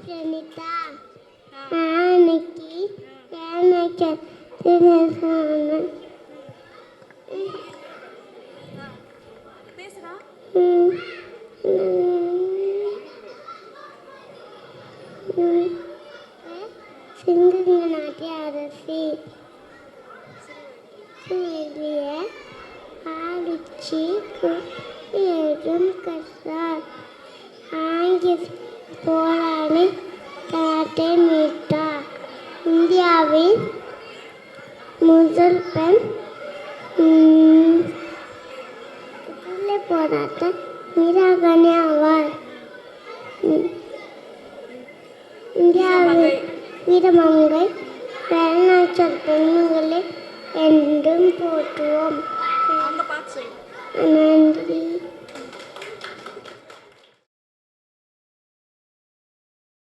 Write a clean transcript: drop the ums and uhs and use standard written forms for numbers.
Pranita. Aniki. Anaki. Dinasana. பேசுடா. சிங்கங்க நாட்டிய அரசி சூரிய ஆடிச்சி ஏறும் கசார் ஆங்கி போராளி கராட்டே மீட்டா இந்தியாவின் முதல் பெண் போராட்ட வீராங்கனை ஆவார். இந்தியாவில் வீரமங்கை வேலுநாச்சியார் பெண்களை என்றும் போற்றுவோம். அவங்க பார்த்து நன்றி.